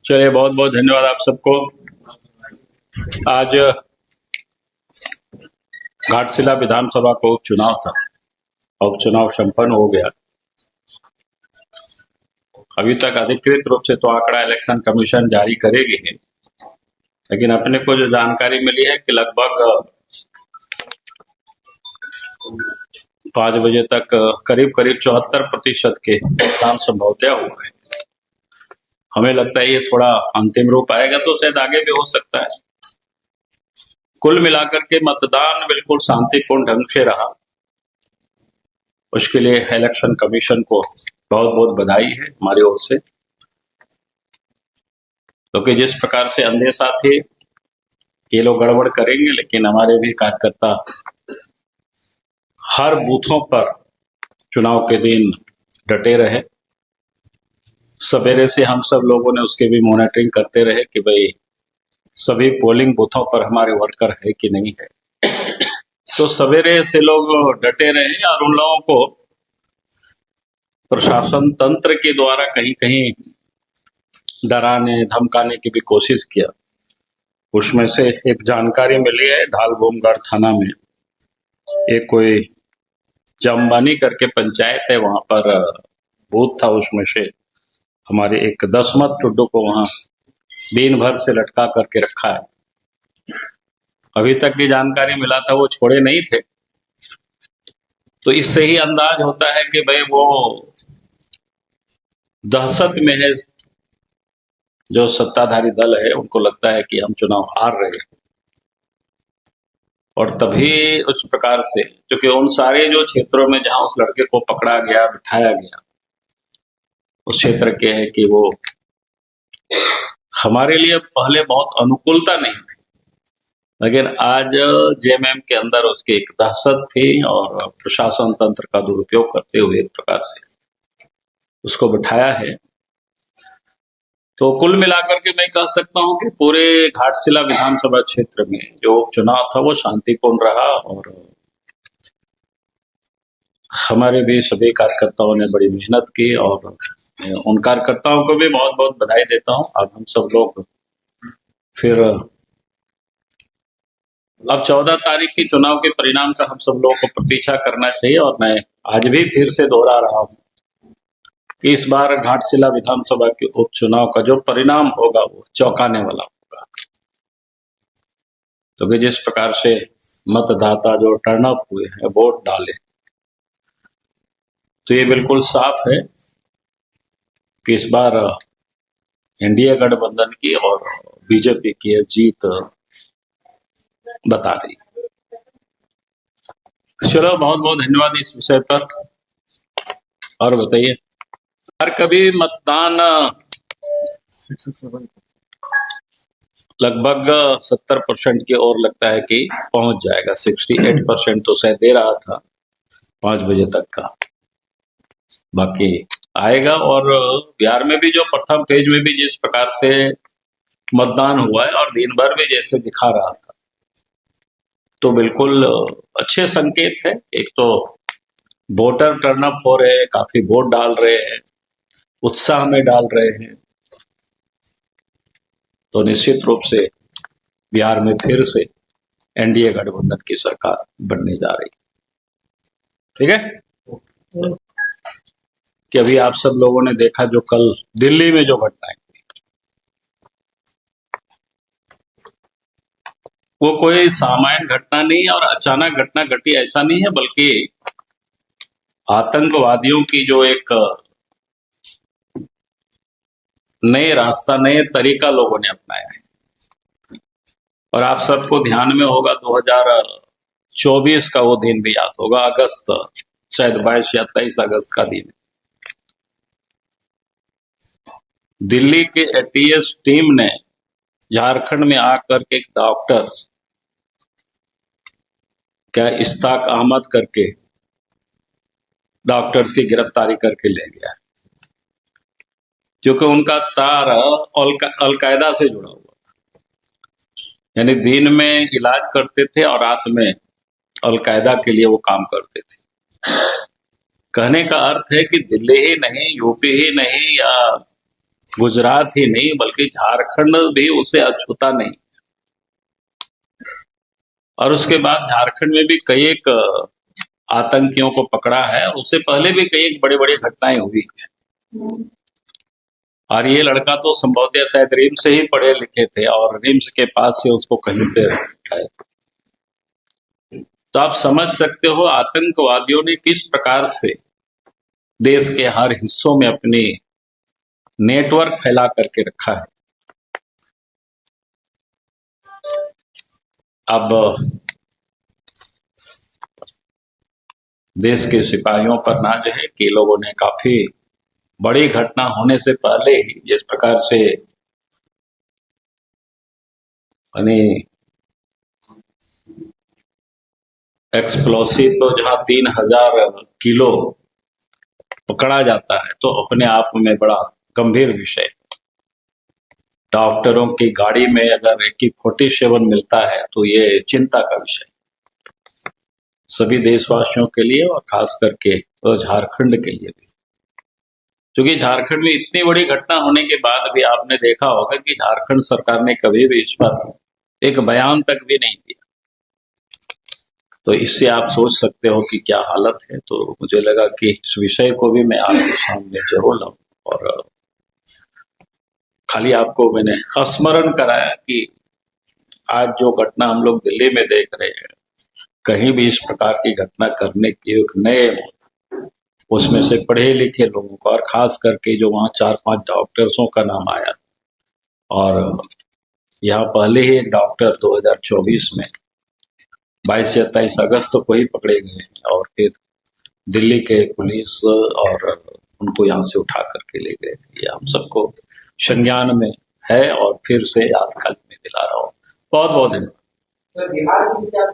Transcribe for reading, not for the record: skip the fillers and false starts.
चलिए, बहुत बहुत धन्यवाद आप सबको। आज घाटशिला विधानसभा का उपचुनाव था। उपचुनाव संपन्न हो गया। अभी तक अधिकृत रूप से तो आंकड़ा इलेक्शन कमीशन जारी करेगी ही, लेकिन अपने को जो जानकारी मिली है कि लगभग 5 बजे तक करीब करीब 74% के मतदान संभवतः हुआ है। हमें लगता है ये थोड़ा अंतिम रूप आएगा तो शायद आगे भी हो सकता है। कुल मिलाकर के मतदान बिल्कुल शांतिपूर्ण ढंग से रहा। उसके लिए इलेक्शन कमीशन को बहुत बहुत बधाई है हमारी ओर से, क्योंकि जिस प्रकार से अंदेशा थे ये लोग गड़बड़ करेंगे, लेकिन हमारे भी कार्यकर्ता हर बूथों पर चुनाव के दिन डटे रहे। सवेरे से हम सब लोगों ने उसके भी मॉनिटरिंग करते रहे कि भाई सभी पोलिंग बूथों पर हमारे वर्कर है कि नहीं है। तो सवेरे से लोग डटे रहे और उन लोगों को प्रशासन तंत्र के द्वारा कहीं कहीं डराने धमकाने की भी कोशिश किया। उसमें से एक जानकारी मिली है, ढालभूमगढ़ थाना में एक कोई जम्बानी करके पंचायत है, वहां पर बूथ था। उसमें से हमारे एक दसमत टुड्डू को वहां दिन भर से लटका करके रखा है। अभी तक की जानकारी मिला था वो छोड़े नहीं थे। तो इससे ही अंदाज होता है कि भाई वो दहशत में है। जो सत्ताधारी दल है उनको लगता है कि हम चुनाव हार रहे हैं, और तभी उस प्रकार से, क्योंकि उन सारे जो क्षेत्रों में जहां उस लड़के को पकड़ा गया बिठाया गया उस क्षेत्र के है कि वो हमारे लिए पहले बहुत अनुकूलता नहीं थी, लेकिन आज जेएमएम के अंदर उसकी एक दहशत थी और प्रशासन तंत्र का दुरुपयोग करते हुए एक प्रकार से उसको बिठाया है। तो कुल मिलाकर के मैं कह सकता हूं कि पूरे घाटशिला विधानसभा क्षेत्र में जो उपचुनाव था वो शांतिपूर्ण रहा, और हमारे भी सभी कार्यकर्ताओं ने बड़ी मेहनत की, और उन कार्यकर्ताओं को भी बहुत बहुत बधाई देता हूं। अब हम सब लोग फिर अब 14 तारीख की चुनाव के परिणाम का हम सब लोगों को प्रतीक्षा करना चाहिए। और मैं आज भी फिर से दोहरा रहा हूं कि इस बार घाटशिला विधानसभा के उपचुनाव का जो परिणाम होगा वो चौंकाने वाला होगा। तो जिस प्रकार से मतदाता जो टर्न अप हुए हैं, वोट डाले, तो ये बिल्कुल साफ है कि इस बार एनडीए गठबंधन की और बीजेपी की जीत बता रही। चलो, बहुत बहुत धन्यवाद इस विषय पर। और बताइए, हर कभी मतदान लगभग 70% की ओर लगता है कि पहुंच जाएगा। 68% तो शायद दे रहा था 5 बजे तक का, बाकी आएगा। और बिहार में भी जो प्रथम फेज में भी जिस प्रकार से मतदान हुआ है और दिन भर में जैसे दिखा रहा था, तो बिल्कुल अच्छे संकेत है। एक तो वोटर टर्न अप हो रहे हैं, काफी वोट डाल रहे हैं, उत्साह में डाल रहे हैं, तो निश्चित रूप से बिहार में फिर से एनडीए गठबंधन की सरकार बनने जा रही। ठीक है कि अभी आप सब लोगों ने देखा जो कल दिल्ली में जो घटनाएं, वो कोई सामान्य घटना नहीं है और अचानक घटना घटी ऐसा नहीं है, बल्कि आतंकवादियों की जो एक नए रास्ता, नए तरीका लोगों ने अपनाया है। और आप सबको ध्यान में होगा 2024 का वो दिन भी याद होगा, अगस्त, शायद 22 या 23 अगस्त का दिन। दिल्ली के एटीएस टीम ने झारखंड में आकर के डॉक्टर्स क्या इश्ताक अहमद करके डॉक्टर्स की गिरफ्तारी करके ले गया, क्योंकि उनका तार अलकायदा से जुड़ा हुआ था। यानी दिन में इलाज करते थे और रात में अलकायदा के लिए वो काम करते थे। कहने का अर्थ है कि दिल्ली ही नहीं, यूपी ही नहीं, या गुजरात ही नहीं बल्कि झारखंड भी उसे अछूता नहीं। और उसके बाद झारखंड में भी कई एक आतंकियों को पकड़ा है। उससे पहले भी कई एक बड़ी बड़ी घटनाएं हुई है। और ये लड़का तो संभवतः शायद रिम्स से ही पढ़े लिखे थे और रिम्स के पास से उसको कहीं पे उठाए। तो आप समझ सकते हो आतंकवादियों ने किस प्रकार से देश के हर हिस्सों में अपनी नेटवर्क फैला करके रखा है। अब देश के सिपाहियों पर नाज है कि लोगों ने काफी बड़ी घटना होने से पहले ही जिस प्रकार से यानी एक्सप्लोसिव तो जहां 3000 किलो पकड़ा जाता है तो अपने आप में बड़ा गंभीर विषय। डॉक्टरों की गाड़ी में अगर AK-47 मिलता है तो ये चिंता का विषय सभी देशवासियों के लिए और खास करके तो झारखंड के लिए भी, क्योंकि झारखंड में इतनी बड़ी घटना होने के बाद भी आपने देखा होगा कि झारखंड सरकार ने कभी भी इस पर एक बयान तक भी नहीं दिया। तो इससे आप सोच सकते हो कि क्या हालत है। तो मुझे लगा कि इस विषय को भी मैं आपके सामने जरूर लाऊं और खाली आपको मैंने स्मरण कराया कि आज जो घटना हम लोग दिल्ली में देख रहे हैं, कहीं भी इस प्रकार की घटना करने की एक नए उसमें से पढ़े लिखे लोगों का और खास करके जो वहां 4-5 डॉक्टर्सों का नाम आया और यहाँ पहले ही एक डॉक्टर 2024 में 22 या 23 अगस्त को ही पकड़े गए और फिर दिल्ली के पुलिस और उनको यहाँ से उठा करके ले गए। ये हम सबको संज्ञान में है और फिर से याद काल में दिला रहा हूँ। बहुत बहुत धन्यवाद।